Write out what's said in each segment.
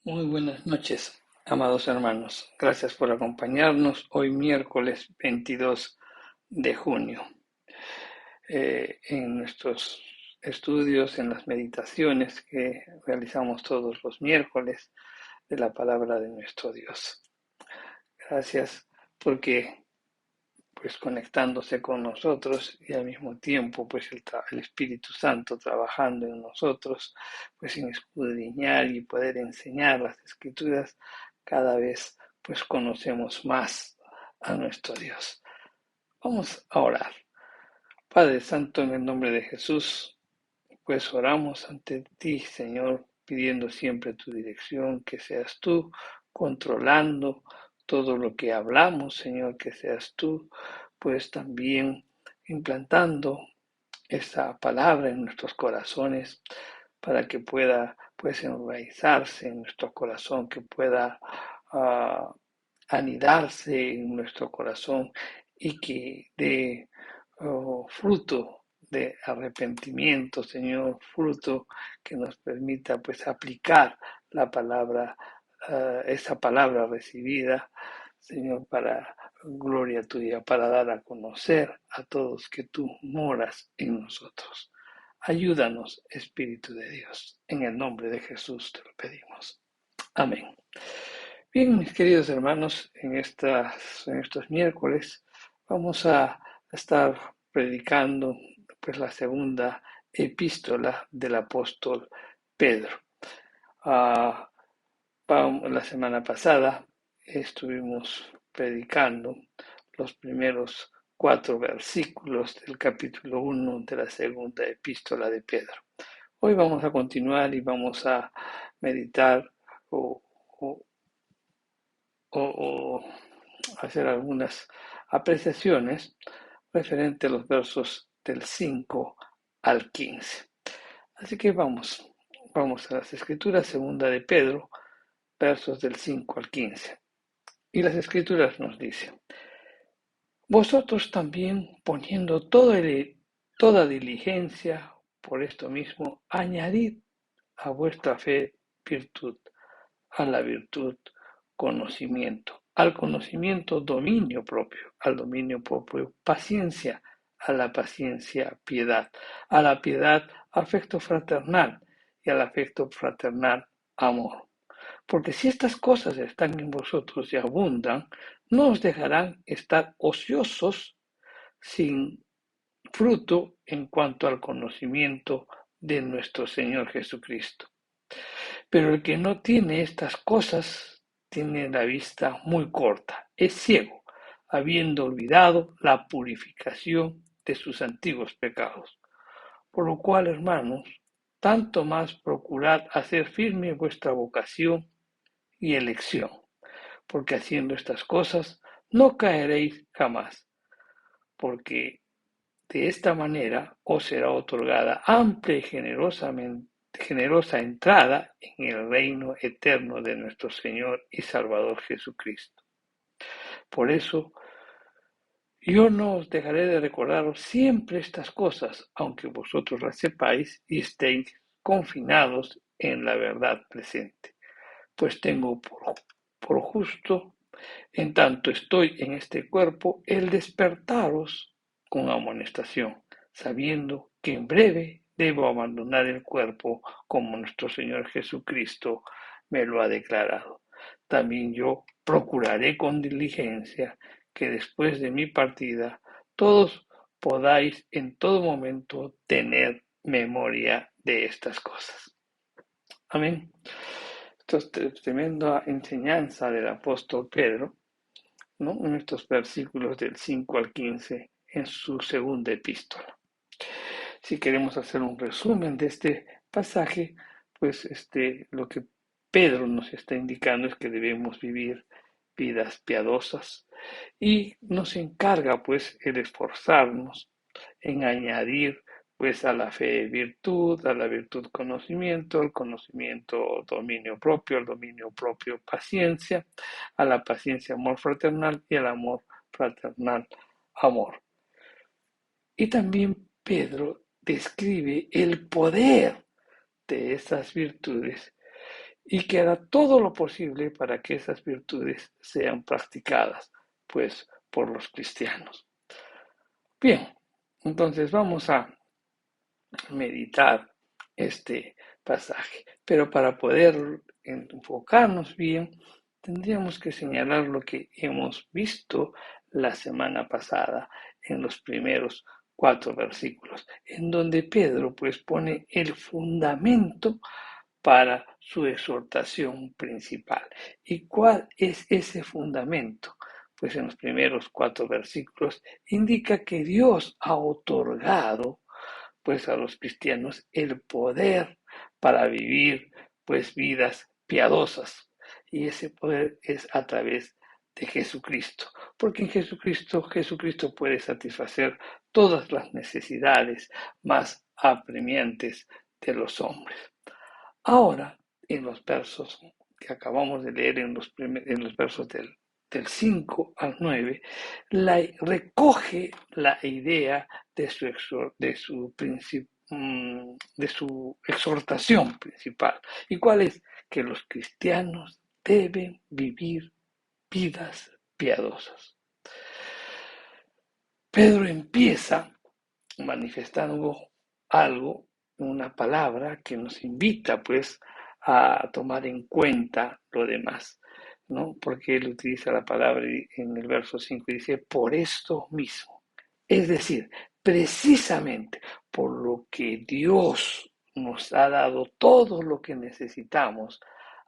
Muy buenas noches, amados hermanos. Gracias por acompañarnos hoy miércoles 22 de junio. En nuestros estudios, en las meditaciones que realizamos todos los miércoles de la palabra de nuestro Dios. Gracias porque pues conectándose con nosotros y al mismo tiempo pues el Espíritu Santo trabajando en nosotros, pues en escudriñar y poder enseñar las Escrituras, cada vez pues conocemos más a nuestro Dios. Vamos a orar. Padre Santo, en el nombre de Jesús, pues oramos ante ti, Señor, pidiendo siempre tu dirección, que seas tú controlando todo lo que hablamos, Señor, que seas tú, pues también implantando esa palabra en nuestros corazones para que pueda, pues, enraizarse en nuestro corazón, que pueda anidarse en nuestro corazón y que dé fruto de arrepentimiento, Señor, fruto que nos permita pues aplicar la palabra, esa palabra recibida, Señor, para gloria tuya, para dar a conocer a todos que tú moras en nosotros. Ayúdanos, Espíritu de Dios. En el nombre de Jesús te lo pedimos. Amén. Bien, mis queridos hermanos, en estos miércoles vamos a estar predicando pues, la segunda epístola del apóstol Pedro. Ah, la semana pasada estuvimos predicando los primeros 4 versículos del capítulo 1 de la segunda epístola de Pedro. Hoy vamos a continuar y vamos a meditar o, o o hacer algunas apreciaciones referente a los versos del 5 al 15. Así que vamos a las escrituras, segunda de Pedro, versos del 5 al 15. Y las escrituras nos dicen, vosotros también poniendo toda diligencia por esto mismo, añadid a vuestra fe virtud, a la virtud conocimiento, al conocimiento dominio propio, al dominio propio paciencia, a la paciencia piedad, a la piedad afecto fraternal y al afecto fraternal amor. Porque si estas cosas están en vosotros y abundan, no os dejarán estar ociosos sin fruto en cuanto al conocimiento de nuestro Señor Jesucristo. Pero el que no tiene estas cosas tiene la vista muy corta, es ciego, habiendo olvidado la purificación de sus antiguos pecados. Por lo cual, hermanos, tanto más procurad hacer firme vuestra vocación y elección, porque haciendo estas cosas no caeréis jamás, porque de esta manera os será otorgada amplia y generosa entrada en el reino eterno de nuestro Señor y Salvador Jesucristo. Por eso, yo no os dejaré de recordaros siempre estas cosas, aunque vosotros las sepáis y estéis confinados en la verdad presente. Pues tengo por justo, en tanto estoy en este cuerpo, el despertaros con amonestación, sabiendo que en breve debo abandonar el cuerpo como nuestro Señor Jesucristo me lo ha declarado. También yo procuraré con diligencia que después de mi partida todos podáis en todo momento tener memoria de estas cosas. Amén. Esto es tremenda enseñanza del apóstol Pedro, ¿no? En estos versículos del 5 al 15 en su segunda epístola. Si queremos hacer un resumen de este pasaje, pues lo que Pedro nos está indicando es que debemos vivir vidas piadosas y nos encarga pues el esforzarnos en añadir pues a la fe virtud, a la virtud conocimiento, al conocimiento dominio propio, al dominio propio paciencia, a la paciencia amor fraternal y al amor fraternal amor. Y también Pedro describe el poder de esas virtudes y que hará todo lo posible para que esas virtudes sean practicadas, pues, por los cristianos. Bien, entonces vamos a meditar este pasaje, pero para poder enfocarnos bien, tendríamos que señalar lo que hemos visto la semana pasada en los primeros 4 versículos, en donde Pedro pues pone el fundamento para su exhortación principal. ¿Y cuál es ese fundamento? Pues en los primeros 4 versículos indica que Dios ha otorgado pues a los cristianos el poder para vivir pues vidas piadosas, y ese poder es a través de Jesucristo, porque en Jesucristo puede satisfacer todas las necesidades más apremiantes de los hombres. Ahora, en los versos que acabamos de leer, en los versos del 5 al 9, recoge la idea de su exhortación principal. ¿Y cuál es? Que los cristianos deben vivir vidas piadosas. Pedro empieza manifestando algo, una palabra que nos invita pues a tomar en cuenta lo demás, ¿no? Porque él utiliza la palabra en el verso 5 y dice, por esto mismo. Es decir, precisamente por lo que Dios nos ha dado todo lo que necesitamos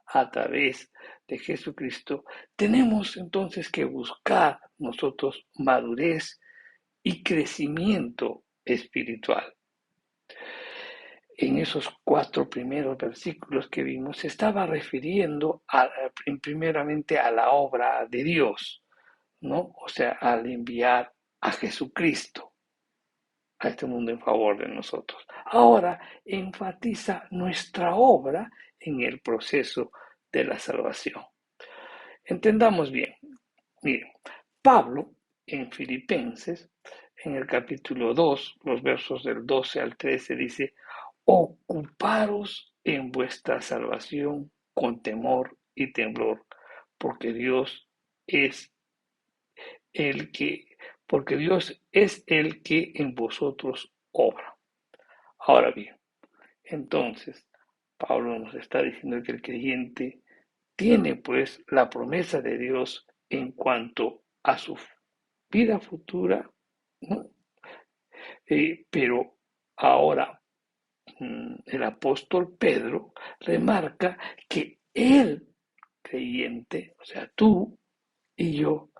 a través de Jesucristo, tenemos entonces que buscar nosotros madurez y crecimiento espiritual. En esos 4 primeros versículos que vimos, se estaba refiriendo primeramente a la obra de Dios, ¿no? O sea, al enviar a Jesucristo a este mundo en favor de nosotros. Ahora enfatiza nuestra obra en el proceso de la salvación. Entendamos bien. Miren, Pablo en Filipenses, en el capítulo 2, los versos del 12 al 13, dice, ocuparos en vuestra salvación con temor y temblor, porque Dios es el que, porque Dios es el que en vosotros obra. Ahora bien, entonces, Pablo nos está diciendo que el creyente tiene pues la promesa de Dios en cuanto a su vida futura, ¿no? Pero ahora el apóstol Pedro remarca que el creyente, o sea, tú y yo,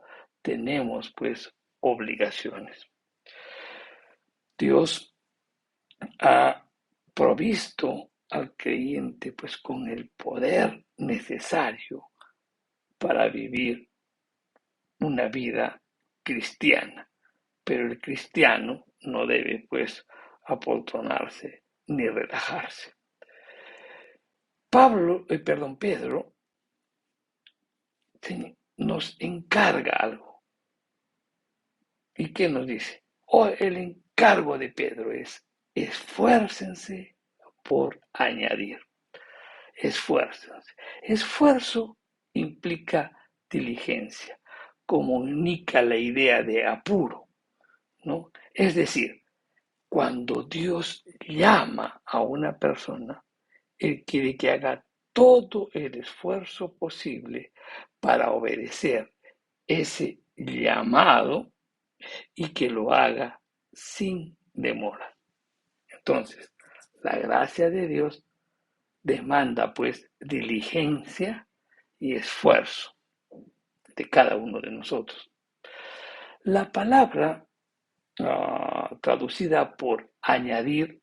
tenemos pues obligaciones. Dios ha provisto al creyente pues con el poder necesario para vivir una vida cristiana, pero el cristiano no debe pues apoltronarse ni relajarse. Pedro nos encarga algo. ¿Y qué nos dice? El encargo de Pedro es esfuércense por añadir. Esfuércense. Esfuerzo implica diligencia, comunica la idea de apuro, ¿no? Es decir, cuando Dios llama a una persona, Él quiere que haga todo el esfuerzo posible para obedecer ese llamado y que lo haga sin demora. Entonces, la gracia de Dios demanda pues diligencia y esfuerzo de cada uno de nosotros. La palabra traducida por añadir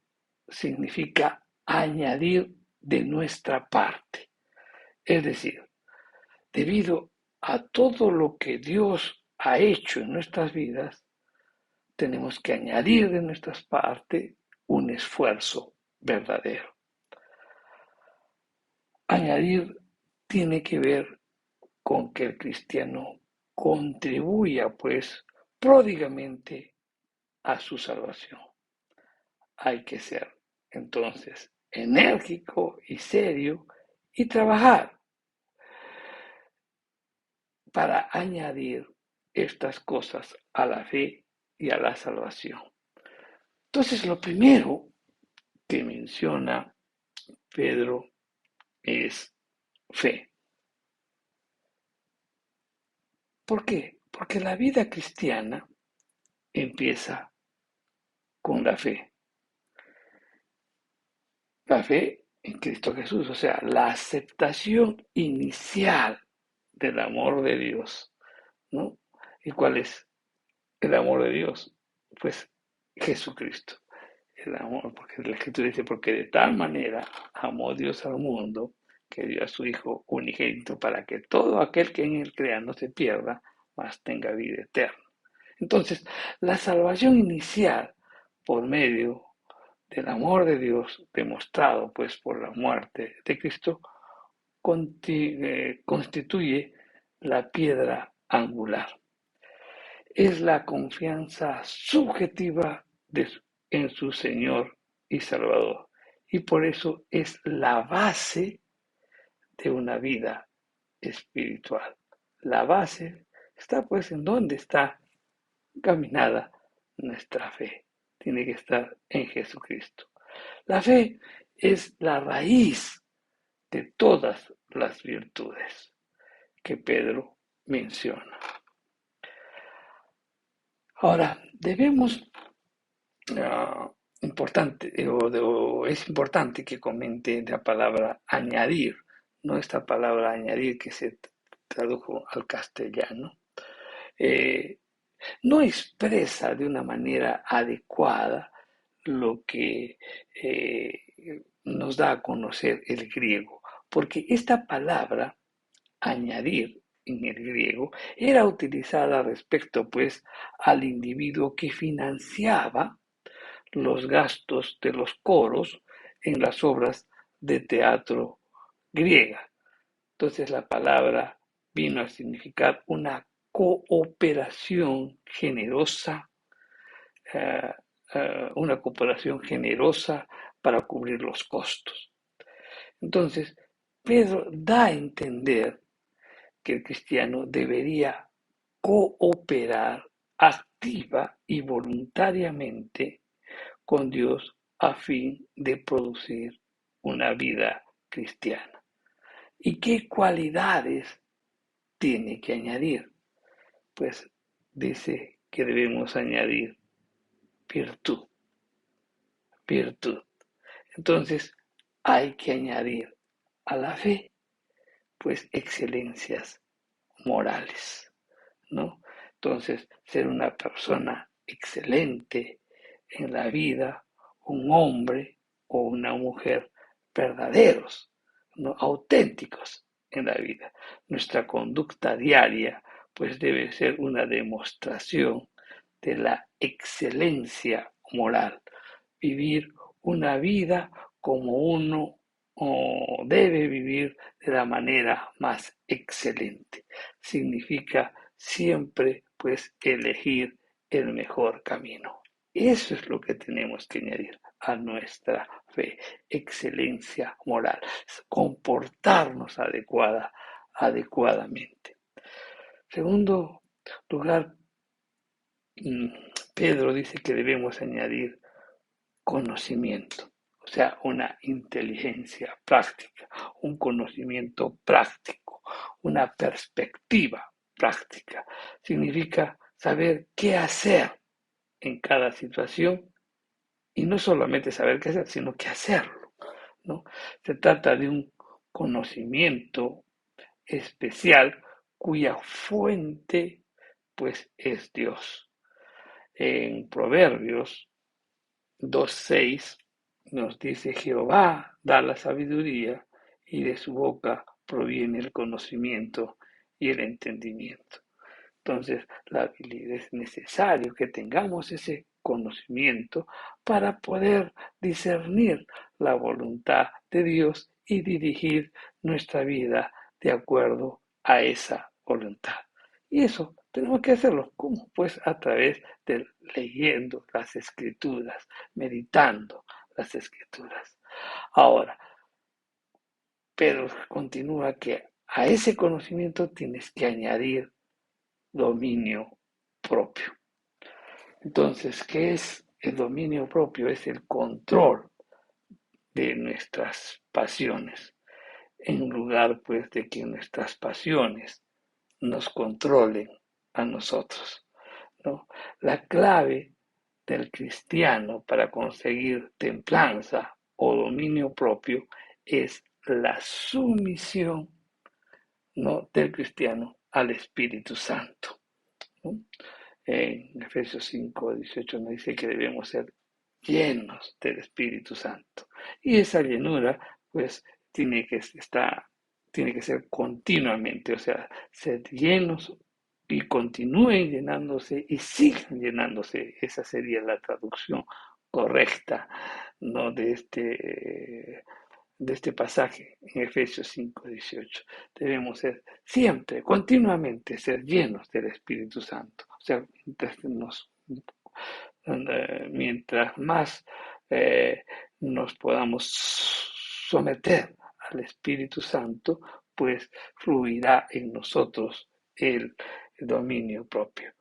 significa añadir de nuestra parte. Es decir, debido a todo lo que Dios ha hecho en nuestras vidas, tenemos que añadir de nuestra parte un esfuerzo verdadero. Añadir tiene que ver con que el cristiano contribuya pues pródigamente a su salvación. Hay que ser entonces enérgico y serio y trabajar para añadir estas cosas a la fe y a la salvación. Entonces, lo primero que menciona Pedro es fe. ¿Por qué? Porque la vida cristiana empieza con la fe. La fe en Cristo Jesús, o sea, la aceptación inicial del amor de Dios, ¿no? ¿Y cuál es el amor de Dios? Pues Jesucristo. El amor, porque la Escritura dice, porque de tal manera amó Dios al mundo que dio a su Hijo unigénito para que todo aquel que en él crea no se pierda, mas tenga vida eterna. Entonces, la salvación inicial por medio del amor de Dios demostrado pues por la muerte de Cristo constituye la piedra angular. Es la confianza subjetiva en su Señor y Salvador. Y por eso es la base de una vida espiritual. La base está pues en dónde está caminada nuestra fe. Tiene que estar en Jesucristo. La fe es la raíz de todas las virtudes que Pedro menciona. Ahora, debemos, es importante que comente la palabra añadir, no esta palabra añadir que se tradujo al castellano. No expresa de una manera adecuada lo que nos da a conocer el griego, porque esta palabra, añadir en el griego, era utilizada respecto pues al individuo que financiaba los gastos de los coros en las obras de teatro griega. Entonces la palabra vino a significar una cooperación generosa, eh, una cooperación generosa para cubrir los costos. Entonces, Pedro da a entender que el cristiano debería cooperar activa y voluntariamente con Dios a fin de producir una vida cristiana. ¿Y qué cualidades tiene que añadir? Pues dice que debemos añadir virtud, virtud. Entonces hay que añadir a la fe, pues excelencias morales, ¿no? Entonces, ser una persona excelente en la vida, un hombre o una mujer verdaderos, ¿no? Auténticos en la vida. Nuestra conducta diaria, pues debe ser una demostración de la excelencia moral. Vivir una vida como uno debe vivir de la manera más excelente. Significa siempre pues elegir el mejor camino. Eso es lo que tenemos que añadir a nuestra fe, excelencia moral, comportarnos adecuadamente. Segundo lugar, Pedro dice que debemos añadir conocimiento, o sea, una inteligencia práctica, un conocimiento práctico, una perspectiva práctica. Significa saber qué hacer en cada situación y no solamente saber qué hacer, sino qué hacerlo, ¿no? Se trata de un conocimiento especial cuya fuente pues es Dios. En Proverbios 2:6 nos dice: Jehová da la sabiduría y de su boca proviene el conocimiento y el entendimiento. Entonces, es necesario que tengamos ese conocimiento para poder discernir la voluntad de Dios y dirigir nuestra vida de acuerdo a esa voluntad. Y eso tenemos que hacerlo, ¿cómo? Pues a través de leyendo las escrituras, meditando las escrituras. Ahora, pero continúa que a ese conocimiento tienes que añadir dominio propio. Entonces, ¿qué es el dominio propio? Es el control de nuestras pasiones, en lugar pues de que nuestras pasiones nos controlen a nosotros, ¿no? La clave del cristiano para conseguir templanza o dominio propio es la sumisión, ¿no?, del cristiano al Espíritu Santo, ¿no? En Efesios 5:18 nos dice que debemos ser llenos del Espíritu Santo. Y esa llenura, pues, tiene que ser continuamente, o sea, ser llenos y continúen llenándose y sigan llenándose. Esa sería la traducción correcta, ¿no?, de este pasaje en Efesios 5:18. Debemos ser siempre, continuamente, ser llenos del Espíritu Santo. O sea, mientras más nos podamos someter al Espíritu Santo, pues fluirá en nosotros el dominio propio.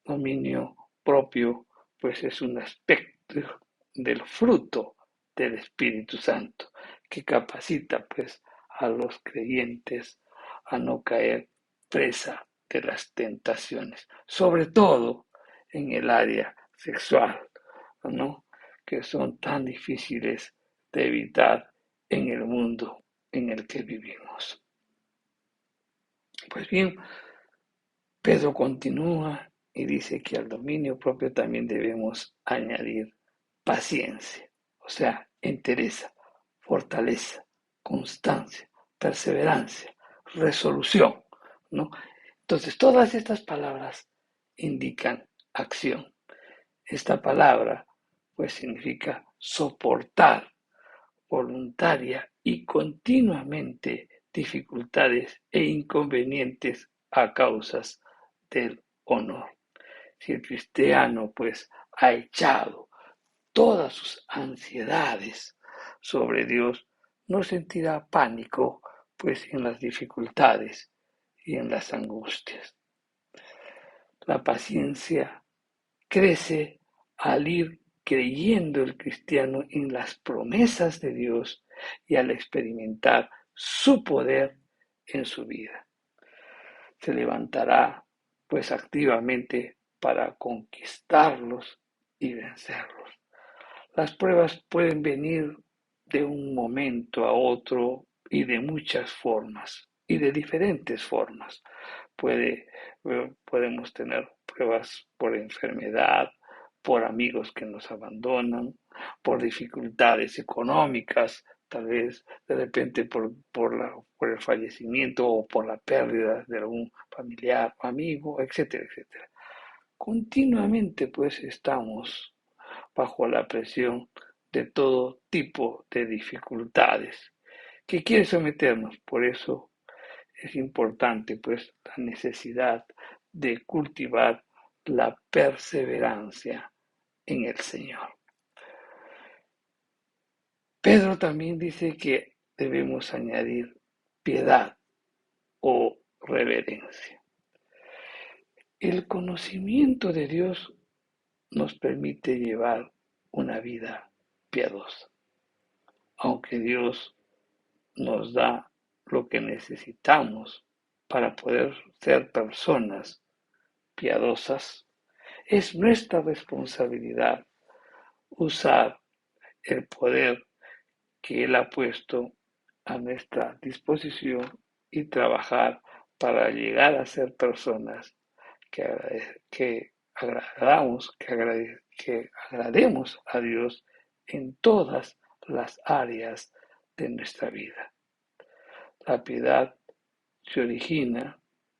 Dominio propio, pues es un aspecto del fruto del Espíritu Santo que capacita pues a los creyentes a no caer presa de las tentaciones, sobre todo en el área sexual, ¿no?, que son tan difíciles de evitar en el mundo en el que vivimos. Pues bien, Pedro continúa y dice que al dominio propio también debemos añadir paciencia, o sea, entereza, fortaleza, constancia, perseverancia, resolución, ¿no? Entonces, todas estas palabras indican acción. Esta palabra, pues, significa soportar voluntaria y continuamente dificultades e inconvenientes a causas del honor. Si el cristiano, pues, ha echado todas sus ansiedades sobre Dios, no sentirá pánico, pues, en las dificultades y en las angustias. La paciencia crece al ir creyendo el cristiano en las promesas de Dios y al experimentar su poder en su vida. Se levantará pues activamente para conquistarlos y vencerlos. Las pruebas pueden venir de un momento a otro y de muchas formas y de diferentes formas. Podemos tener pruebas por enfermedad, por amigos que nos abandonan, por dificultades económicas, tal vez de repente por el fallecimiento o por la pérdida de algún familiar o amigo, etcétera, etcétera. Continuamente pues estamos bajo la presión de todo tipo de dificultades que quieren someternos. Por eso es importante pues la necesidad de cultivar la perseverancia en el Señor. Pedro también dice que debemos añadir piedad o reverencia. El conocimiento de Dios nos permite llevar una vida piadosa. Aunque Dios nos da lo que necesitamos para poder ser personas piadosas, es nuestra responsabilidad usar el poder que Él ha puesto a nuestra disposición y trabajar para llegar a ser personas que agrademos a Dios en todas las áreas de nuestra vida. La piedad se origina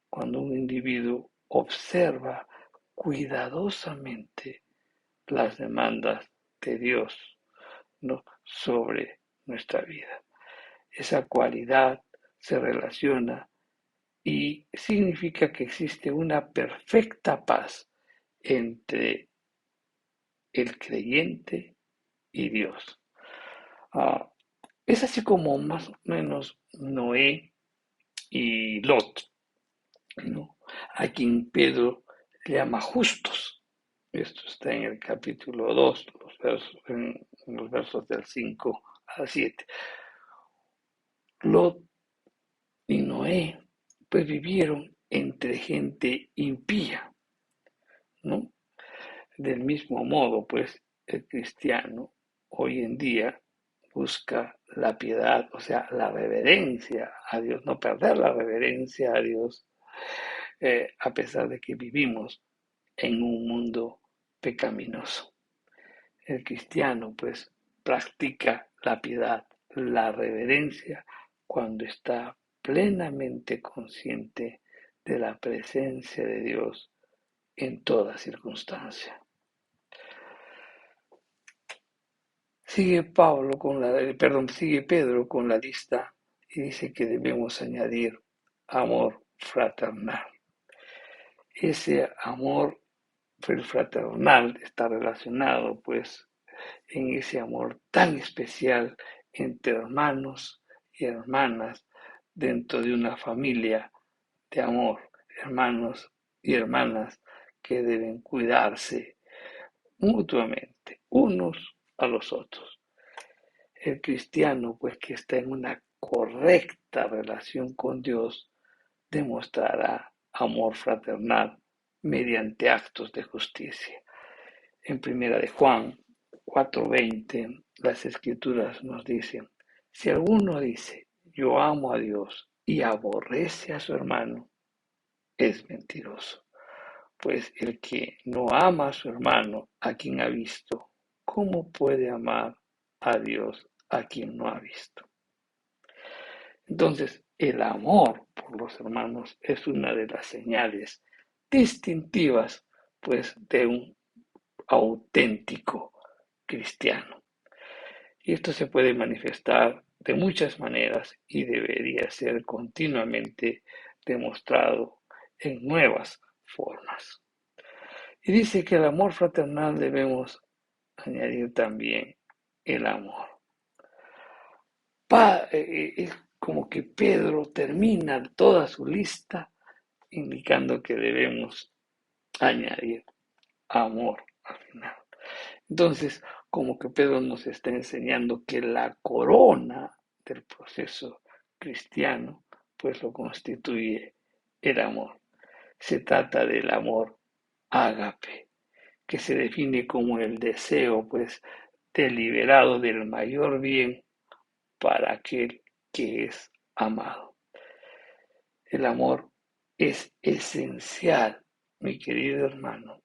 cuando un individuo observa cuidadosamente las demandas de Dios, ¿no?, sobre nuestra vida. Esa cualidad se relaciona y significa que existe una perfecta paz entre el creyente y Dios. Es así como más o menos Noé y Lot, ¿no? A quien Pedro llama justos. Esto está en el capítulo 2, en los versos del 5 al 7. Lot y Noé pues vivieron entre gente impía, ¿no? Del mismo modo, pues el cristiano hoy en día busca la piedad, o sea, la reverencia a Dios, no perder la reverencia a Dios, a pesar de que vivimos en un mundo pecaminoso. El cristiano, pues, practica la piedad, la reverencia, cuando está plenamente consciente de la presencia de Dios en toda circunstancia. Sigue Pedro con la lista y dice que debemos añadir amor fraternal. Ese amor fraternal está relacionado, pues, en ese amor tan especial entre hermanos y hermanas dentro de una familia de amor, hermanos y hermanas que deben cuidarse mutuamente unos a los otros. El cristiano, pues que está en una correcta relación con Dios, demostrará amor fraternal mediante actos de justicia. En primera de Juan 4:20, las escrituras nos dicen, si alguno dice, yo amo a Dios y aborrece a su hermano, es mentiroso. Pues el que no ama a su hermano, a quien ha visto, ¿cómo puede amar a Dios a quien no ha visto? Entonces, el amor por los hermanos es una de las señales distintivas, pues, de un auténtico cristiano. Y esto se puede manifestar de muchas maneras y debería ser continuamente demostrado en nuevas formas. Y dice que el amor fraternal debemos añadir también el amor. Es como que Pedro termina toda su lista indicando que debemos añadir amor al final. Entonces, como que Pedro nos está enseñando que la corona del proceso cristiano, pues lo constituye el amor. Se trata del amor ágape, que se define como el deseo, pues, deliberado del mayor bien para aquel que es amado. El amor es esencial, mi querido hermano,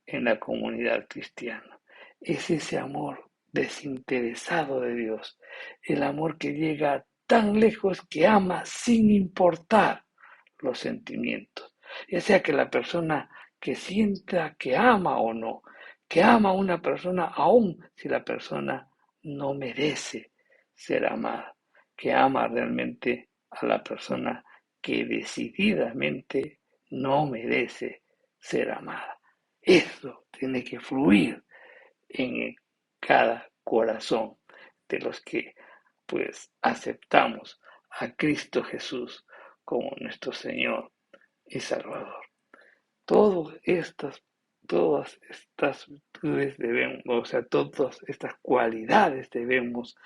en la comunidad cristiana. Es ese amor desinteresado de Dios, el amor que llega tan lejos que ama sin importar los sentimientos. Ya sea que la persona que sienta que ama o no, que ama a una persona aun si la persona no merece ser amada, que ama realmente a la persona que decididamente no merece ser amada. Eso tiene que fluir en cada corazón de los que pues aceptamos a Cristo Jesús como nuestro Señor y Salvador. Todas estas, todas estas virtudes debemos, o sea, todas estas cualidades debemos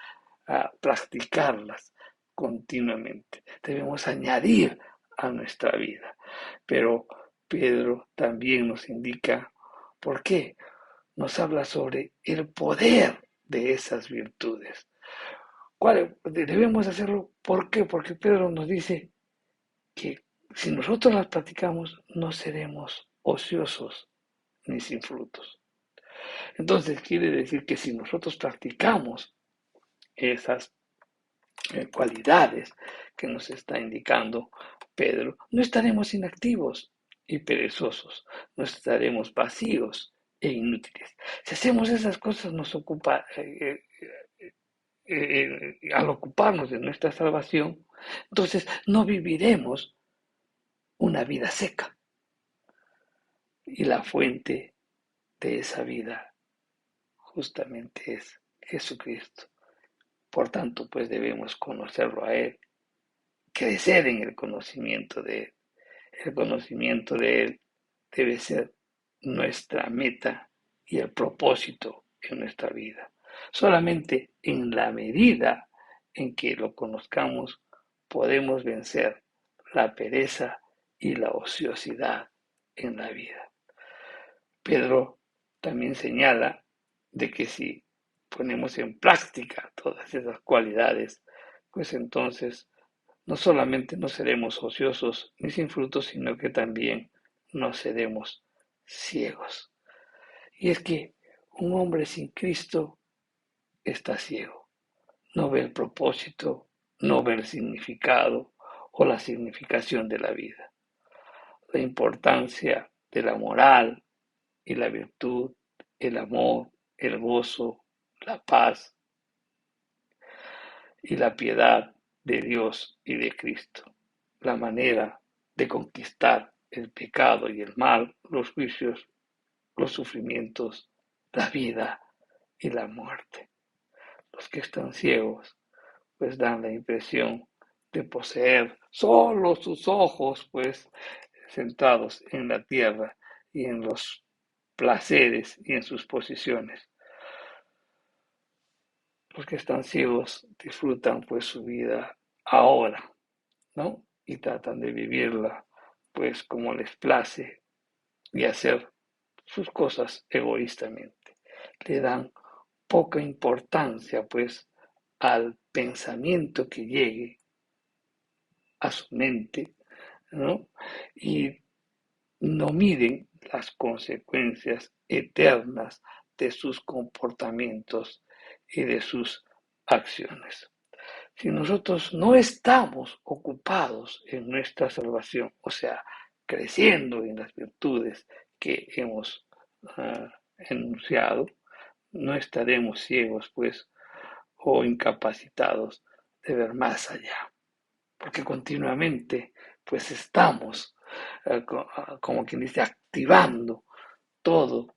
practicarlas continuamente. Debemos añadir a nuestra vida. Pero Pedro también nos indica por qué. Nos habla sobre el poder de esas virtudes. ¿Cuál debemos hacerlo? ¿Por qué? Porque Pedro nos dice que si nosotros las practicamos, no seremos ociosos ni sin frutos. Entonces quiere decir que si nosotros practicamos esas cualidades que nos está indicando Pedro, no estaremos inactivos y perezosos, no estaremos vacíos e inútiles. Si hacemos esas cosas, al ocuparnos de nuestra salvación, entonces no viviremos una vida seca. Y la fuente de esa vida justamente es Jesucristo. Por tanto, pues debemos conocerlo a Él, crecer en el conocimiento de Él. El conocimiento de Él debe ser nuestra meta y el propósito en nuestra vida. Solamente en la medida en que lo conozcamos podemos vencer la pereza y la ociosidad en la vida. Pedro también señala de que si ponemos en práctica todas esas cualidades, pues entonces no solamente no seremos ociosos ni sin frutos, sino que también no seremos ciegos. Y es que un hombre sin Cristo está ciego. No ve el propósito, no ve el significado o la significación de la vida. La importancia de la moral y la virtud, el amor, el gozo, la paz y la piedad de Dios y de Cristo. La manera de conquistar el pecado y el mal, los juicios, los sufrimientos, la vida y la muerte. Los que están ciegos pues dan la impresión de poseer solo sus ojos pues centrados en la tierra y en los placeres y en sus posiciones. Los que están ciegos disfrutan pues su vida ahora, ¿no? Y tratan de vivirla pues como les place y hacer sus cosas egoístamente. Le dan poca importancia pues al pensamiento que llegue a su mente, ¿no? Y no miden las consecuencias eternas de sus comportamientos y de sus acciones. Si nosotros no estamos ocupados en nuestra salvación, o sea, creciendo en las virtudes que hemos enunciado, no estaremos ciegos, pues, o incapacitados de ver más allá, porque continuamente, pues, estamos, como quien dice, activando todo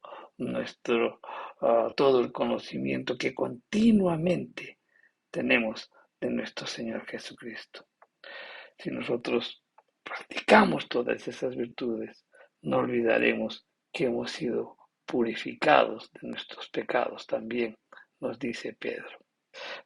todo el conocimiento que continuamente tenemos de nuestro Señor Jesucristo. Si nosotros practicamos todas esas virtudes, no olvidaremos que hemos sido purificados de nuestros pecados también, nos dice Pedro.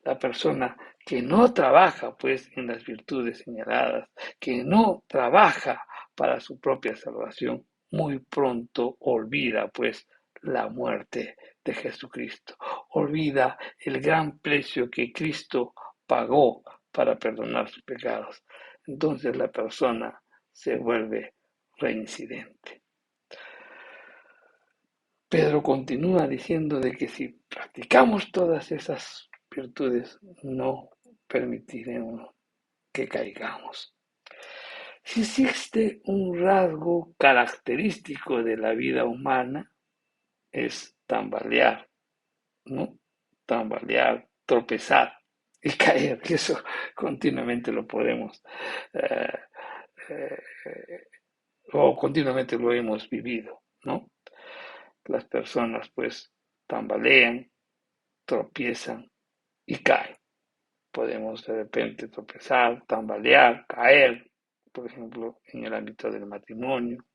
La persona que no trabaja pues en las virtudes señaladas, que no trabaja para su propia salvación, muy pronto olvida pues la muerte de Jesucristo, olvida el gran precio que Cristo pagó para perdonar sus pecados. Entonces la persona se vuelve reincidente. Pedro continúa diciendo de que si practicamos todas esas virtudes, no permitiremos que caigamos. Si existe un rasgo característico de la vida humana, es tambalear, ¿no? Tambalear, tropezar y caer, que eso continuamente lo podemos, eh, eh, o continuamente lo hemos vivido, ¿no? Las personas pues tambalean, tropiezan y caen. Podemos de repente tropezar, tambalear, caer, por ejemplo, en el ámbito del matrimonio,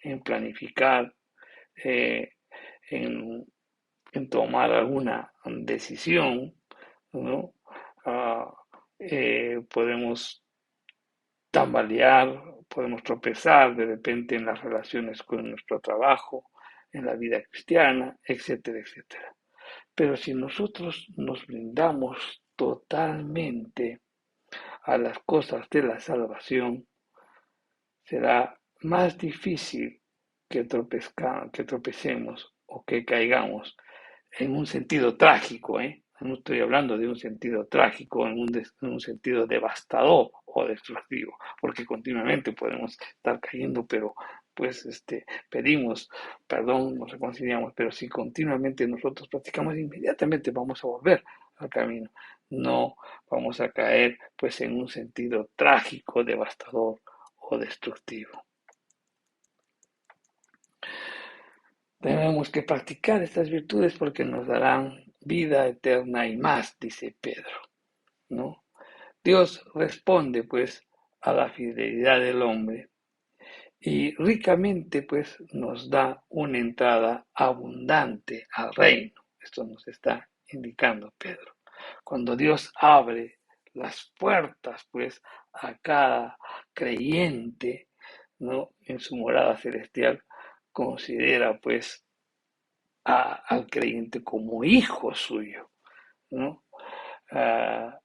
en planificar, eh, en, en, tomar alguna decisión, ¿no? Uh, podemos tambalear, podemos tropezar de repente en las relaciones con nuestro trabajo, en la vida cristiana, etcétera, etcétera. Pero si nosotros nos brindamos totalmente a las cosas de la salvación, será más difícil que tropecemos o que caigamos en un sentido trágico, ¿eh? No estoy hablando de un sentido trágico, en un sentido devastador o destructivo, porque continuamente podemos estar cayendo, pero pues pedimos perdón, nos reconciliamos, pero si continuamente nosotros practicamos, inmediatamente vamos a volver al camino. No vamos a caer pues en un sentido trágico, devastador o destructivo. Tenemos que practicar estas virtudes porque nos darán vida eterna y más, dice Pedro. ¿no? Dios responde pues a la fidelidad del hombre y ricamente pues nos da una entrada abundante al reino. Esto nos está indicando Pedro. Cuando Dios abre las puertas pues a cada creyente, ¿no? En su morada celestial, considera pues al creyente como hijo suyo, ¿no? Ah,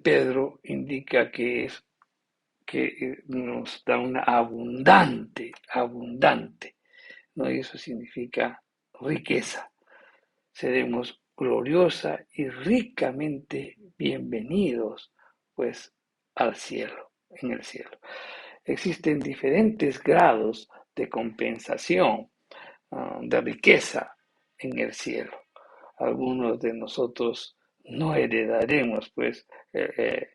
Pedro indica que nos da una abundante, ¿no? Y eso significa riqueza. Seremos gloriosa y ricamente bienvenidos, pues, al cielo, en el cielo. Existen diferentes grados de compensación, de riqueza en el cielo. Algunos de nosotros no heredaremos, pues, en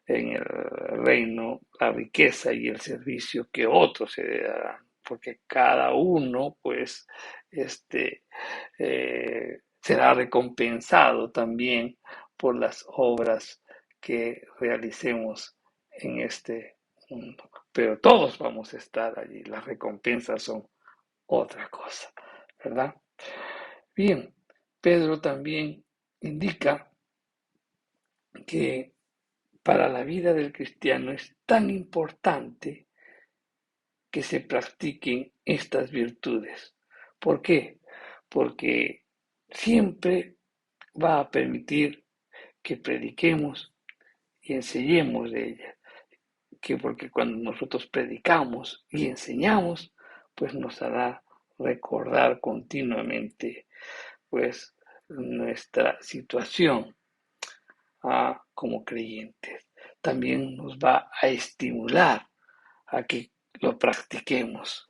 el reino la riqueza y el servicio que otros heredarán, porque cada uno, pues, será recompensado también por las obras que realicemos en este mundo. Pero todos vamos a estar allí, las recompensas son otra cosa, ¿verdad? Bien, Pedro también indica que para la vida del cristiano es tan importante que se practiquen estas virtudes. ¿Por qué? Porque siempre va a permitir que prediquemos y enseñemos de ellas. Porque cuando nosotros predicamos y enseñamos, pues nos hará recordar continuamente pues nuestra situación como creyentes. También nos va a estimular a que lo practiquemos,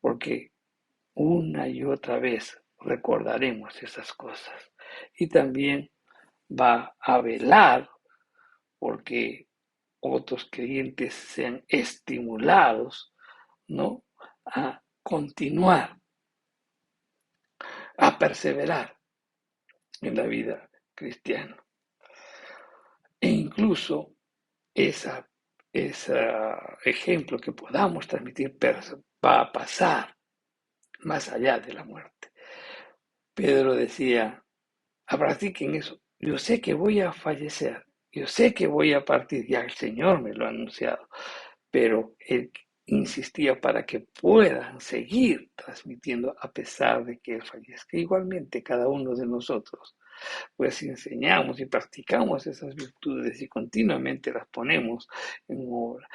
porque una y otra vez recordaremos esas cosas. Y también va a velar porque otros creyentes sean estimulados, ¿no? A continuar, a perseverar en la vida cristiana. E incluso ese ejemplo que podamos transmitir va a pasar más allá de la muerte. Pedro decía, practiquen eso. Yo sé que voy a fallecer, yo sé que voy a partir, ya el Señor me lo ha anunciado, pero él insistía para que puedan seguir transmitiendo a pesar de que él fallezca. Igualmente, cada uno de nosotros pues si enseñamos y practicamos esas virtudes y continuamente las ponemos en obra,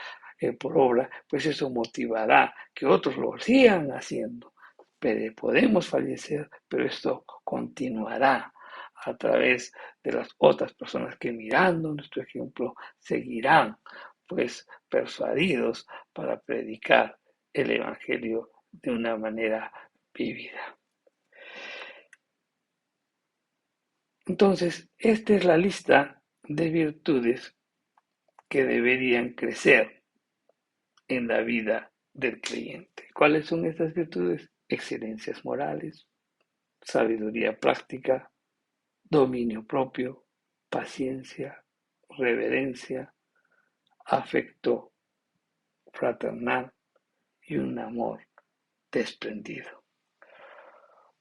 por obra, pues eso motivará que otros lo sigan haciendo. Pero podemos fallecer, pero esto continuará a través de las otras personas que mirando nuestro ejemplo seguirán pues persuadidos para predicar el Evangelio de una manera vívida. Entonces, esta es la lista de virtudes que deberían crecer en la vida del creyente. ¿Cuáles son estas virtudes? Excelencias morales, sabiduría práctica, dominio propio, paciencia, reverencia, afecto fraternal y un amor desprendido.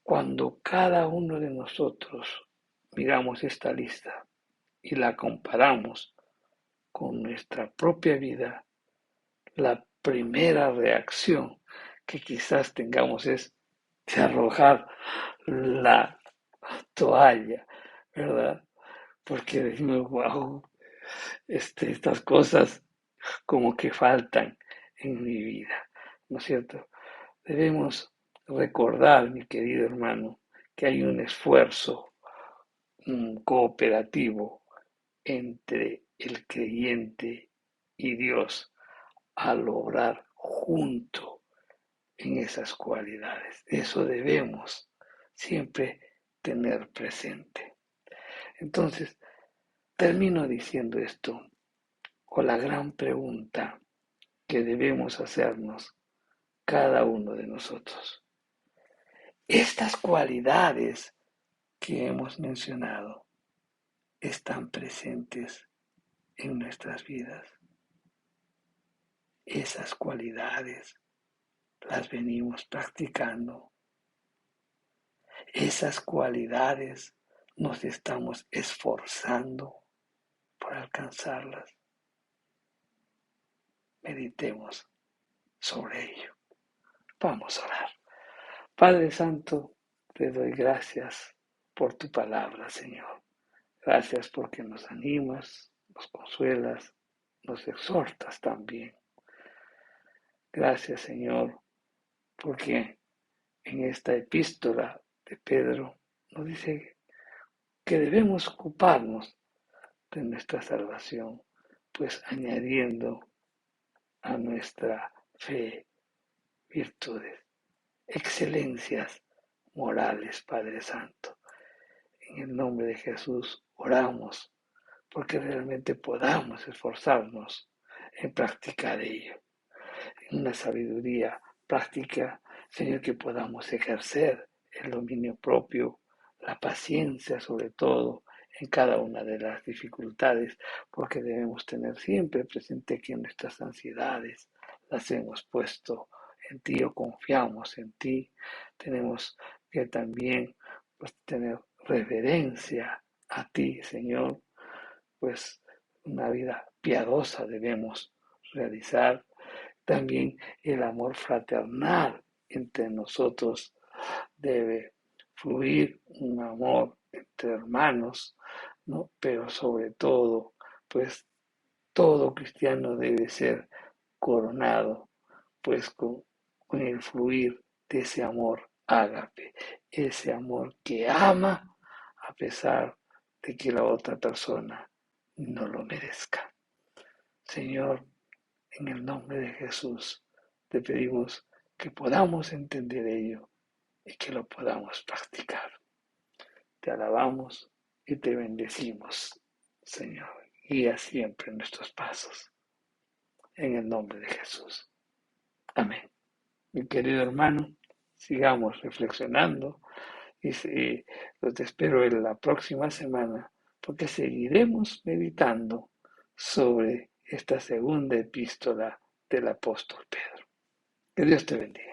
Cuando cada uno de nosotros miramos esta lista y la comparamos con nuestra propia vida, la primera reacción que quizás tengamos es de arrojar la toalla, ¿verdad? Porque decimos, wow, estas cosas como que faltan en mi vida, ¿no es cierto? Debemos recordar, mi querido hermano, que hay un esfuerzo cooperativo entre el creyente y Dios al obrar junto en esas cualidades. Eso debemos siempre tener presente. Entonces, termino diciendo esto, con la gran pregunta que debemos hacernos cada uno de nosotros. Estas cualidades que hemos mencionado están presentes en nuestras vidas. Esas cualidades las venimos practicando. Esas cualidades nos estamos esforzando por alcanzarlas. Meditemos sobre ello. Vamos a orar. Padre Santo, te doy gracias por tu palabra, Señor. Gracias porque nos animas, nos consuelas, nos exhortas también. Gracias, Señor, porque en esta epístola de Pedro nos dice que debemos ocuparnos de nuestra salvación, pues añadiendo a nuestra fe virtudes, excelencias morales, Padre Santo. En el nombre de Jesús oramos porque realmente podamos esforzarnos en practicar ello, en una sabiduría práctica, Señor, que podamos ejercer el dominio propio, la paciencia sobre todo en cada una de las dificultades, porque debemos tener siempre presente que nuestras ansiedades las hemos puesto en ti o confiamos en ti. Tenemos que también pues, tener reverencia a ti, Señor, pues una vida piadosa debemos realizar. También el amor fraternal entre nosotros debe fluir, un amor entre hermanos, ¿no? Pero sobre todo, pues todo cristiano debe ser coronado, pues con el fluir de ese amor ágape, ese amor que ama a pesar de que la otra persona no lo merezca. Señor, en el nombre de Jesús, te pedimos que podamos entender ello y que lo podamos practicar. Te alabamos y te bendecimos, Señor. Guía siempre nuestros pasos. En el nombre de Jesús. Amén. Mi querido hermano, sigamos reflexionando y los espero en la próxima semana porque seguiremos meditando sobre esta segunda epístola del apóstol Pedro. Que Dios te bendiga.